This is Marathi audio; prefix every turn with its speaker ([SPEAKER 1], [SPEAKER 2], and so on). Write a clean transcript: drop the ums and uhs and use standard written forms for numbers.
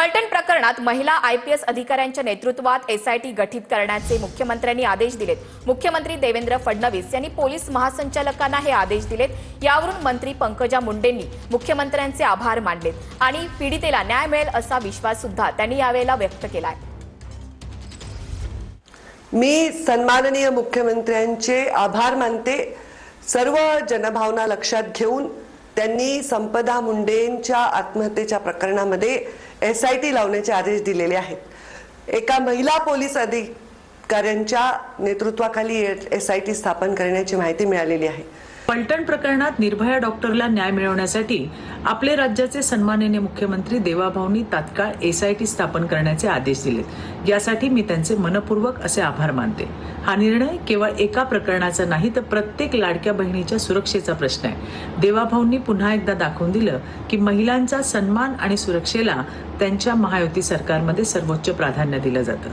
[SPEAKER 1] फलटण प्रकरणात महिला आयपीएस अधिकाऱ्यांच्या नेतृत्वात एसआयटी गठीत करण्याचे मुख्यमंत्र्यांनी आदेश दिलेत। मुख्यमंत्री देवेंद्र फडणवीस यांनी पोलीस महासंचालकांना हे आदेश दिलेत। यावरून मंत्री पंकजा मुंडेंनी मुख्यमंत्र्यांचे आभार मानलेत आणि पीडितेला न्याय मिळेल असा विश्वास सुद्धा त्यांनी यावेळेला व्यक्त केलाय।
[SPEAKER 2] मी सन्माननीय मुख्यमंत्र्यांचे आभार मानते। सर्व जनभावना लक्षात घेऊन त्यांनी संपदा मुंडेंच्या आत्महत्येच्या प्रकरणामध्ये एसआयटी लावण्याचे आदेश दिलेले आहेत। एका महिला पोलीस अधिकाऱ्यांच्या नेतृत्वाखाली एसआयटी स्थापन करण्याची माहिती मिळालेली आहे।
[SPEAKER 3] फलटण प्रकरणात निर्भया डॉक्टरला न्याय मिळवण्यासाठी आपले राज्याचे सन्माननीय मुख्यमंत्री देवाभाऊंनी तात्काळ एसआयटी स्थापन करण्याचे आदेश दिलेत। यासाठी मी त्यांचे मनपूर्वक असे आभार मानते। हा निर्णय केवळ एका प्रकरणाचा नाही तर प्रत्येक लाडक्या बहिणीच्या सुरक्षेचा प्रश्न आहे। देवाभाऊंनी पुन्हा एकदा दाखवून दिलं की महिलांचा सन्मान आणि सुरक्षेला त्यांच्या महायुती सरकारमध्ये सर्वोच्च प्राधान्य दिलं जातं।